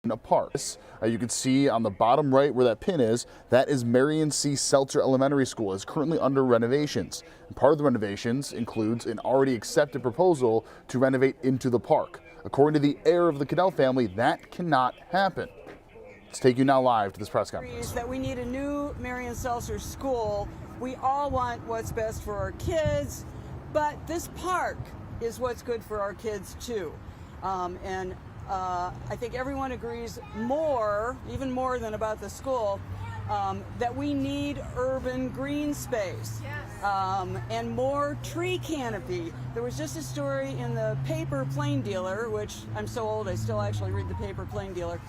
a park. You can see on the bottom right where that pin is, that is Marion C. Seltzer Elementary School. It's currently under renovations. And part of the renovations includes an already accepted proposal to renovate into the park. According to the heir of the Cadell family, that cannot happen. Let's take you now live to this press conference. That we need a new Marion Seltzer school. We all want what's best for our kids, but this park is what's good for our kids too. I think everyone agrees even more than about the school, that we need urban green space. Yes. And more tree canopy. There was just a story in the paper Plain Dealer, which I'm so old I still actually read the paper Plain Dealer,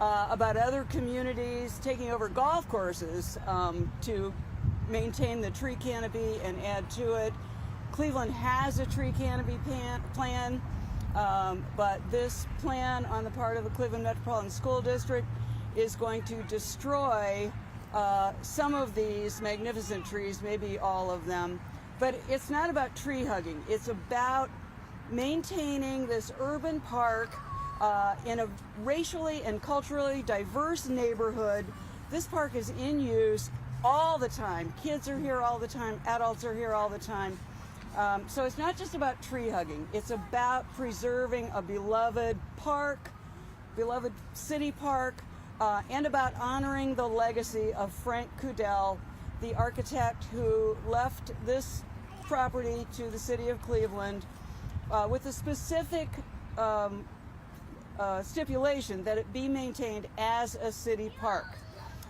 about other communities taking over golf courses to maintain the tree canopy and add to it. Cleveland has a tree canopy plan. But this plan on the part of the Cleveland Metropolitan School District is going to destroy some of these magnificent trees, maybe all of them. But it's not about tree hugging. It's about maintaining this urban park in a racially and culturally diverse neighborhood. This park is in use all the time. Kids are here all the time. Adults are here all the time. So it's not just about tree hugging. It's about preserving a beloved park, beloved city park, and about honoring the legacy of Frank Cadell, the architect who left this property to the city of Cleveland with a specific stipulation that it be maintained as a city park.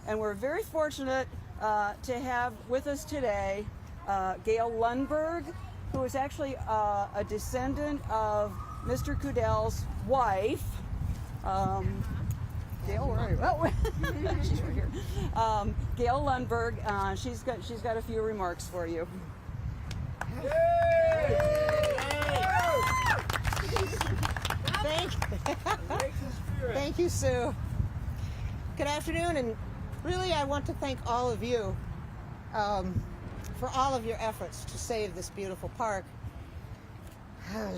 And we're very fortunate to have with us today Gail Lundberg, who is actually a descendant of Mr. Cadell's wife. Gail, where are you? Oh, she's right here. Gail Lundberg. She's got a few remarks for you. Thank you, Sue. Good afternoon, and really I want to thank all of you for all of your efforts to save this beautiful park.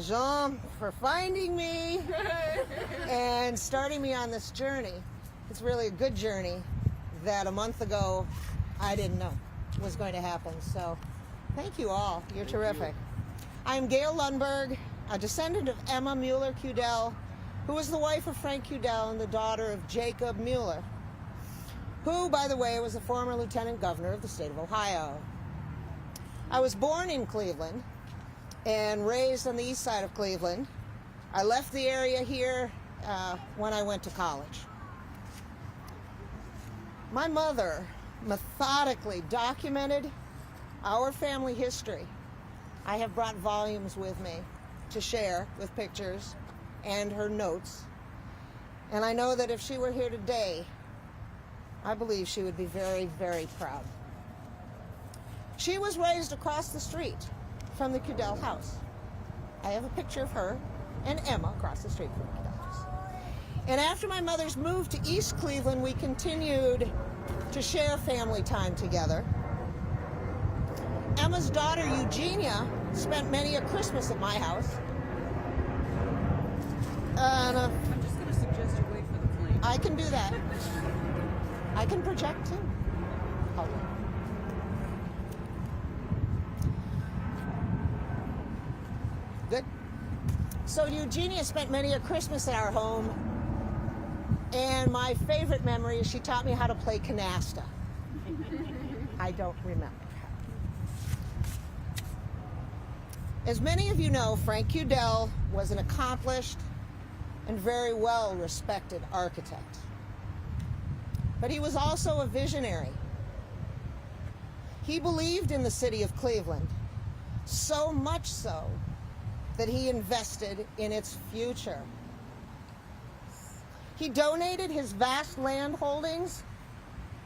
Jean, for finding me and starting me on this journey. It's really a good journey that a month ago I didn't know was going to happen. So thank you all. You're terrific. I'm Gail Lundberg, a descendant of Emma Mueller Cadell, who was the wife of Frank Cadell and the daughter of Jacob Mueller, who, by the way, was a former lieutenant governor of the state of Ohio. I was born in Cleveland and raised on the east side of Cleveland. I left the area here when I went to college. My mother methodically documented our family history. I have brought volumes with me to share with pictures and her notes. And I know that if she were here today, I believe she would be very, very proud. She was raised across the street from the Cadell house. I have a picture of her and Emma across the street from the Cadell house. And after my mother's move to East Cleveland, we continued to share family time together. Emma's daughter, Eugenia, spent many a Christmas at my house. I'm just going to suggest you wait for the plane. I can do that. I can project too. I'll wait. Good. So Eugenia spent many a Christmas at our home, and my favorite memory is she taught me how to play canasta. I don't remember. As many of you know, Frank Cadell was an accomplished and very well-respected architect. But he was also a visionary. He believed in the city of Cleveland, so much so that he invested in its future. He donated his vast land holdings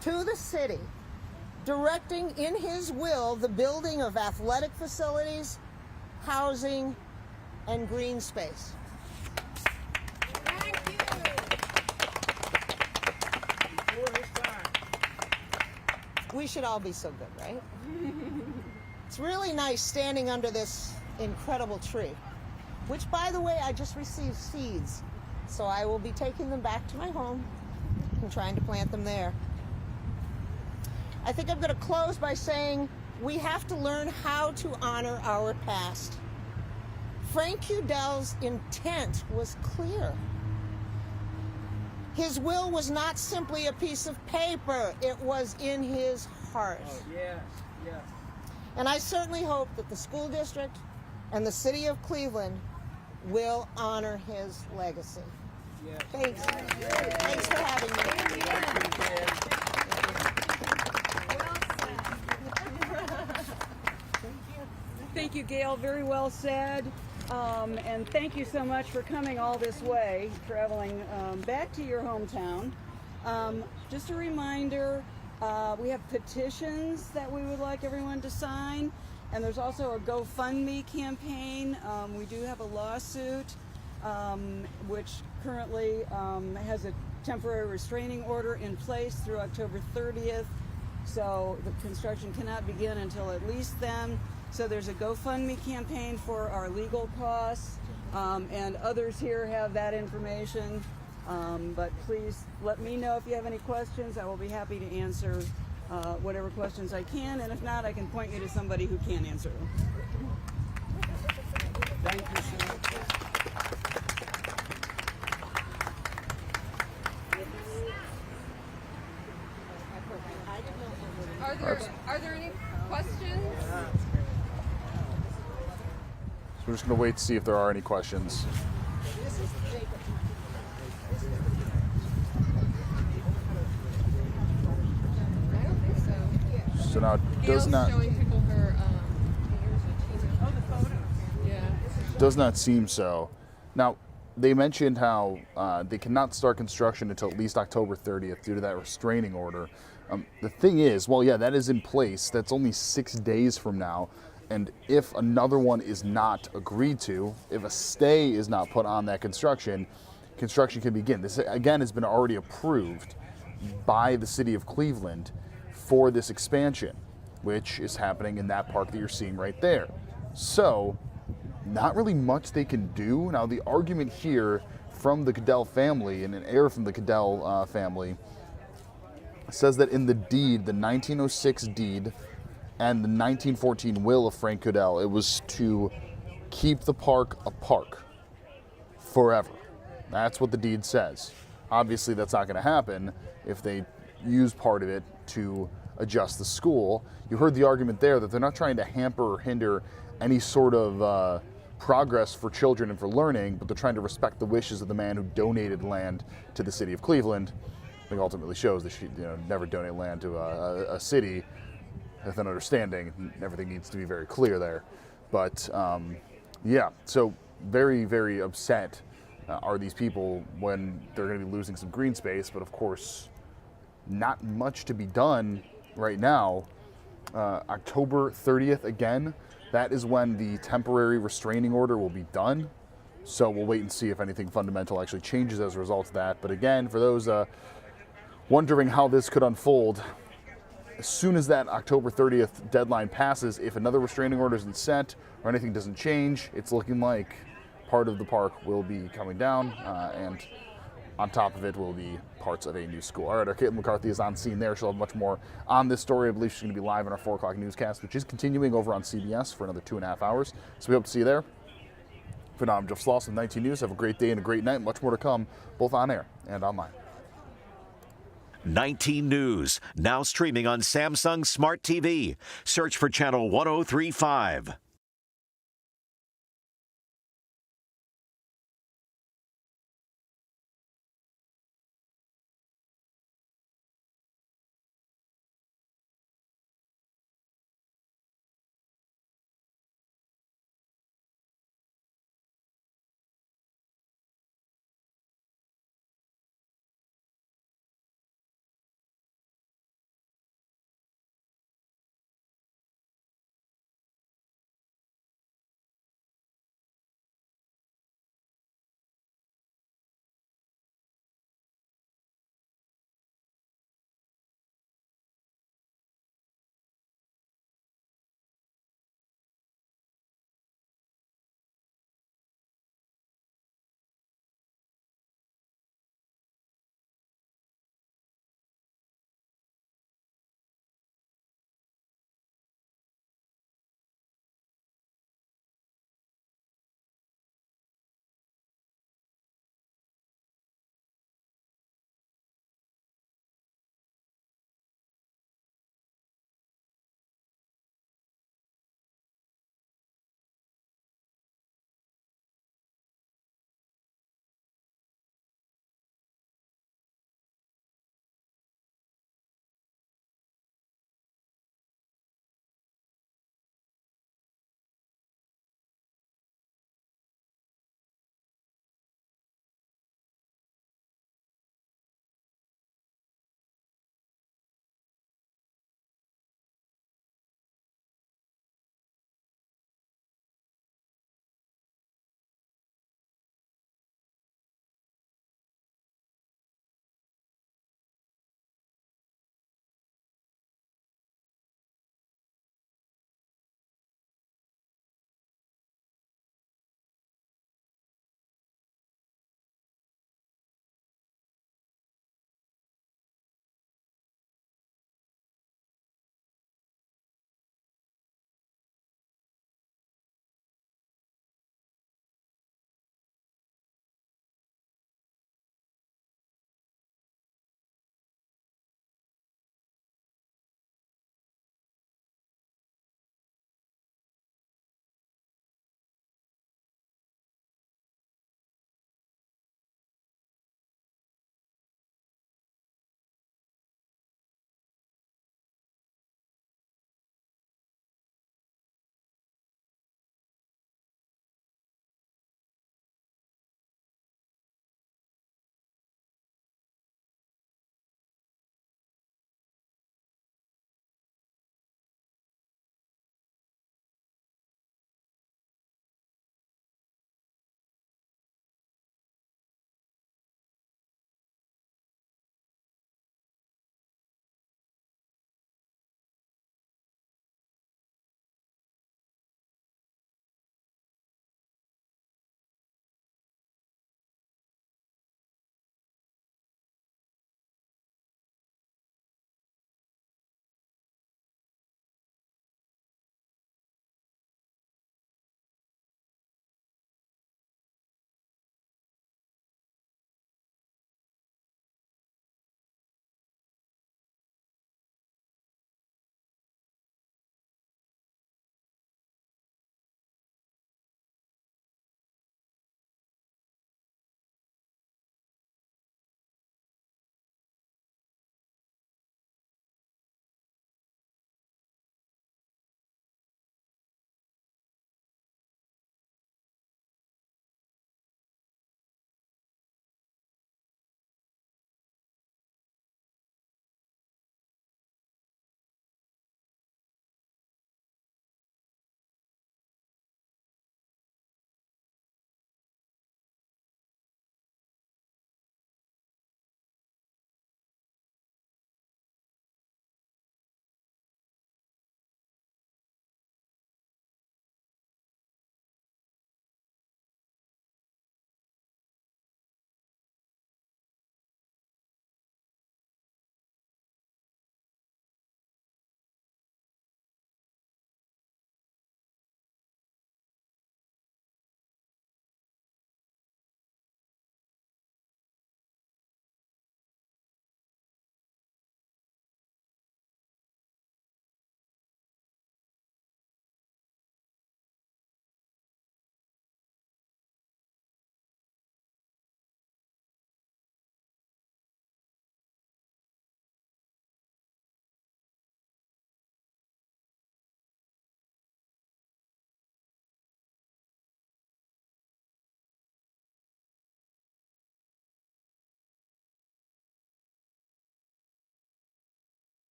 to the city, directing in his will the building of athletic facilities, housing, and green space. Thank you. Before his time. We should all be so good, right? It's really nice standing under this incredible tree, which, by the way, I just received seeds So I will be taking them back to my home and trying to plant them there. I think I'm going to close by saying we have to learn how to honor our past. Frank Udell's intent was clear. His will was not simply a piece of paper, it was in his heart. Oh, yes, yes. And I certainly hope that the school district and the city of Cleveland will honor his legacy. Yes. Thanks. Thanks for having me. Thank you, Gail. Very well said. And thank you so much for coming all this way, traveling back to your hometown. Just a reminder, we have petitions that we would like everyone to sign, and there's also a GoFundMe campaign. We do have a lawsuit, which currently has a temporary restraining order in place through October 30th. So the construction cannot begin until at least then. So there's a GoFundMe campaign for our legal costs, and others here have that information. But please let me know if you have any questions. I will be happy to answer whatever questions I can, and if not, I can point you to somebody who can answer them. Thank you, sir. Are there any questions? So we're just going to wait to see if there are any questions. I don't think so. So now it does Gail's not showing people her does not seem so. Now, they mentioned how they cannot start construction until at least October 30th due to that restraining order. The thing is, well, yeah, that is in place. That's only 6 days from now. And if another one is not agreed to, if a stay is not put on that construction, construction can begin. This, again, has been already approved by the city of Cleveland for this expansion, which is happening in that park that you're seeing right there. So, not really much they can do. Now, the argument here from the Cadell family, and an heir from the Cadell family, says that in the deed, the 1906 deed, and the 1914 will of Frank Cadell, it was to keep the park a park forever. That's what the deed says. Obviously, that's not going to happen if they use part of it to adjust the school. You heard the argument there that they're not trying to hamper or hinder any sort of progress for children and for learning, but they're trying to respect the wishes of the man who donated land to the city of Cleveland. I think ultimately shows that she never donate land to a city with an understanding. Everything needs to be very clear there. But yeah, so very, very upset are these people when they're going to be losing some green space, but of course, not much to be done right now. October 30th, again, that is when the temporary restraining order will be done. So we'll wait and see if anything fundamental actually changes as a result of that. But again, for those wondering how this could unfold, as soon as that October 30th deadline passes, if another restraining order isn't set or anything doesn't change, it's looking like part of the park will be coming down, and on top of it will be parts of a new school. All right, our Caitlin McCarthy is on scene there. She'll have much more on this story. I believe she's going to be live in our 4 o'clock newscast, which is continuing over on CBS for another 2.5 hours. So we hope to see you there. For now, I'm Jeff Sloss with 19 News. Have a great day and a great night. Much more to come, both on air and online. 19 News, now streaming on Samsung Smart TV. Search for channel 1035.